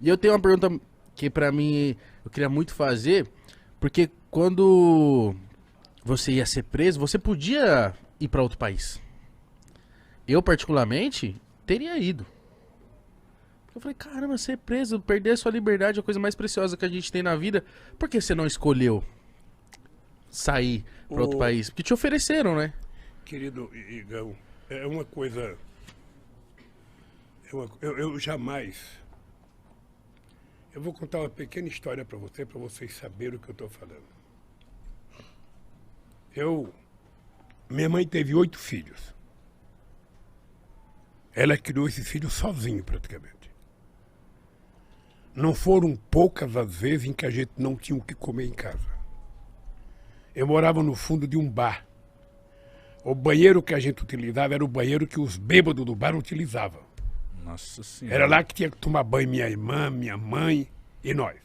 E eu tenho uma pergunta que pra mim eu queria muito fazer, porque quando você ia ser preso, você podia ir pra outro país. Eu, particularmente, teria ido. Eu falei, caramba, ser preso, perder a sua liberdade é a coisa mais preciosa que a gente tem na vida. Por que você não escolheu sair pra outro O país? Porque te ofereceram, né? querido Igão, é uma coisa. Eu jamais. Eu vou contar uma pequena história para vocês saberem o que eu estou falando. Minha mãe teve 8 filhos. Ela criou esses filhos sozinha, praticamente. Não foram poucas as vezes em que a gente não tinha o que comer em casa. Eu morava no fundo de um bar. O banheiro que a gente utilizava era o banheiro que os bêbados do bar utilizavam. Nossa senhora. Era lá que tinha que tomar banho minha irmã, minha mãe e nós.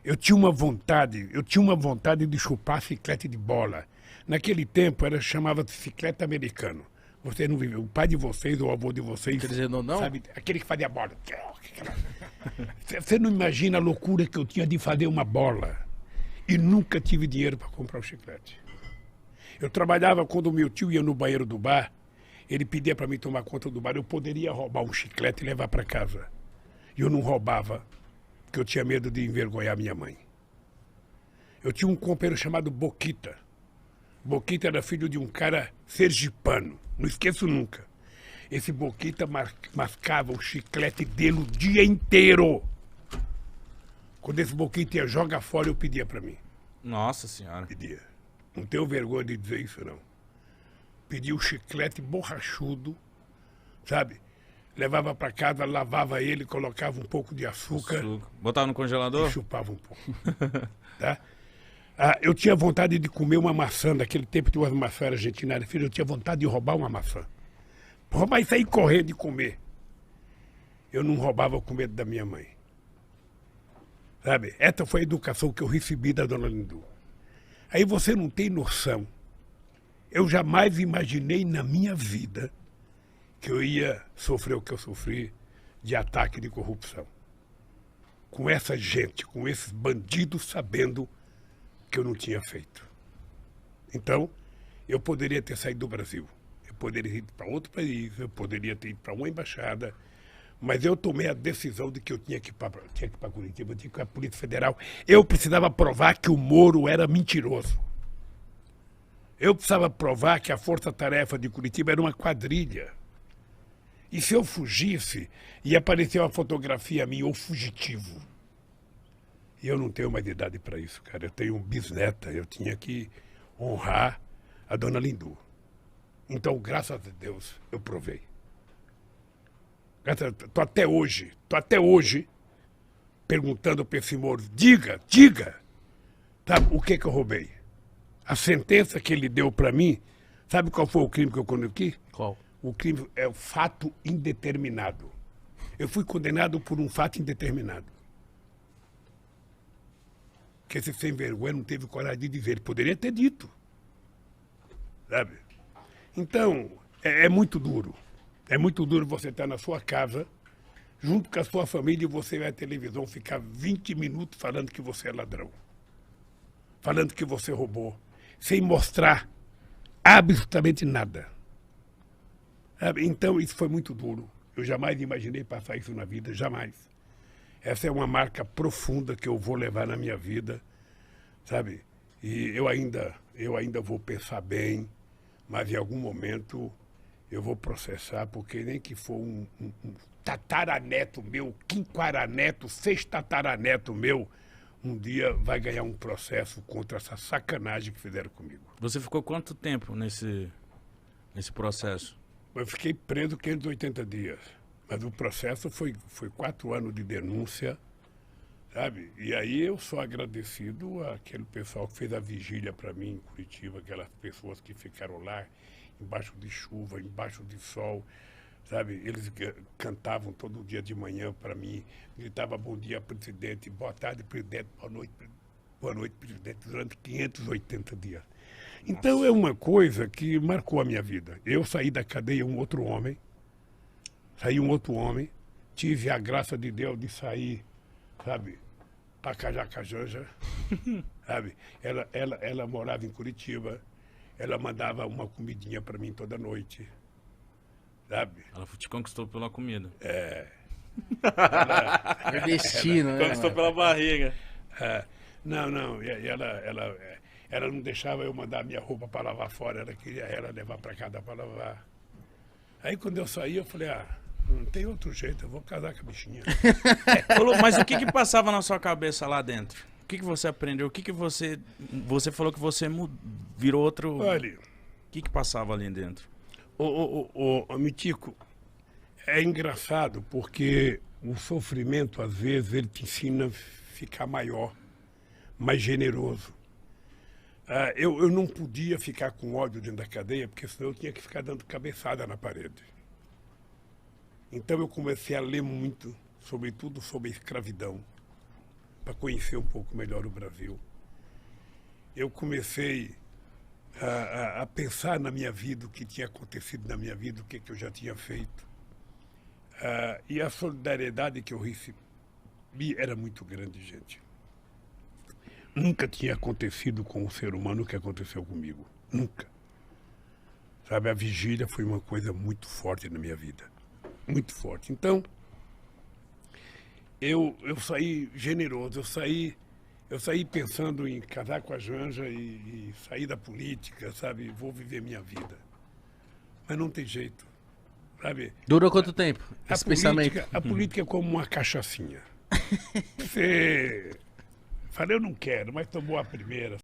Eu tinha uma vontade de chupar chiclete de bola. Naquele tempo chamava-se chiclete americano. Vocês não vivem, o pai de vocês ou o avô de vocês, Quer dizer, não? sabe, aquele que fazia bola. Você não imagina a loucura que eu tinha de fazer uma bola. E nunca tive dinheiro para comprar o chiclete. Eu trabalhava quando o meu tio ia no banheiro do bar, ele pedia para mim tomar conta do bar, eu poderia roubar um chiclete e levar para casa. E eu não roubava, porque eu tinha medo de envergonhar minha mãe. Eu tinha um companheiro chamado Boquita. Boquita era filho de um cara sergipano, não esqueço nunca. Esse Boquita mascava o chiclete dele o dia inteiro. Quando esse Boquita ia jogar fora, eu pedia para mim. Nossa senhora. Pedia. Não tenho vergonha de dizer isso, não. Pedia o chiclete borrachudo, sabe? Levava para casa, lavava ele, colocava um pouco de açúcar Botava no e congelador? chupava um pouco. Tá? Eu tinha vontade de comer uma maçã, naquele tempo tinha umas maçãs argentinas, filho, eu tinha vontade de roubar uma maçã. Roubar e sair correndo e comer. Eu não roubava com medo da minha mãe. Sabe? Essa foi a educação que eu recebi da dona Lindu. Aí você não tem noção. Eu jamais imaginei na minha vida que eu ia sofrer o que eu sofri de ataque de corrupção. Com essa gente, com esses bandidos sabendo que eu não tinha feito. Então, eu poderia ter saído do Brasil. Eu poderia ter ido para outro país, eu poderia ter ido para uma embaixada, mas eu tomei a decisão de que eu tinha que ir para Curitiba, eu tinha que ir para a Polícia Federal. Eu precisava provar que o Moro era mentiroso. Eu precisava provar que a Força-Tarefa de Curitiba era uma quadrilha. E se eu fugisse, ia aparecer uma fotografia minha, ou fugitivo. E eu não tenho mais idade para isso, cara. Eu tenho um bisneta, eu tinha que honrar a dona Lindu. Então, graças a Deus, eu provei. Tô até hoje, perguntando para esse Moro, diga, tá, o que eu roubei? A sentença que ele deu para mim, sabe qual foi o crime que eu cometi? Qual? O crime é o fato indeterminado. Eu fui condenado por um fato indeterminado. Que esse sem vergonha não teve coragem de dizer. Ele poderia ter dito. Sabe? Então, é muito duro. É muito duro você estar na sua casa, junto com a sua família, e você vai à televisão ficar 20 minutos falando que você é ladrão. Falando que você roubou. Sem mostrar absolutamente nada. Sabe? Então, isso foi muito duro. Eu jamais imaginei passar isso na vida, jamais. Essa é uma marca profunda que eu vou levar na minha vida, sabe? E eu ainda vou pensar bem, mas em algum momento eu vou processar, porque nem que for um tataraneto meu, quinquaraneto, sextataraneto meu, um dia vai ganhar um processo contra essa sacanagem que fizeram comigo. Você ficou quanto tempo nesse processo? Eu fiquei preso 580 dias. Mas o processo foi 4 anos de denúncia, sabe? E aí eu sou agradecido àquele pessoal que fez a vigília para mim em Curitiba, aquelas pessoas que ficaram lá, embaixo de chuva, embaixo de sol, sabe? Eles cantavam todo dia de manhã para mim, gritavam bom dia, presidente, boa tarde, presidente, boa noite, presidente, durante 580 dias. Então é uma coisa que marcou a minha vida. Eu saí da cadeia um outro homem, tive a graça de Deus de sair, sabe, para casar com a Janja, sabe? Ela morava em Curitiba, ela mandava uma comidinha para mim toda noite, sabe? Ela te conquistou pela comida. É destino, né? Conquistou Mano? pela barriga. Não, ela não deixava eu mandar minha roupa para lavar fora, ela queria ela levar para casa para lavar. Aí quando eu saí, eu falei, não tem outro jeito, eu vou casar com a bichinha. Mas o que passava na sua cabeça lá dentro? O que você aprendeu? O que você falou que você virou outro... Olha, O que passava ali dentro? Mitico, é engraçado porque o sofrimento, às vezes, ele te ensina a ficar maior, mais generoso. Eu não podia ficar com ódio dentro da cadeia, porque senão eu tinha que ficar dando cabeçada na parede. Então eu comecei a ler muito, sobretudo sobre a escravidão, para conhecer um pouco melhor o Brasil. Eu comecei a pensar na minha vida, o que tinha acontecido na minha vida, o que eu já tinha feito. E a solidariedade que eu recebi era muito grande, gente. Nunca tinha acontecido com um ser humano o que aconteceu comigo. Nunca. Sabe, a vigília foi uma coisa muito forte na minha vida. Muito forte. Então, eu saí generoso, eu saí pensando em casar com a Janja e sair da política, sabe? Vou viver minha vida. Mas não tem jeito, sabe? Durou quanto tempo esse pensamento? A política é como uma cachaçinha. Você... Falei, eu não quero, mas tomou a primeira,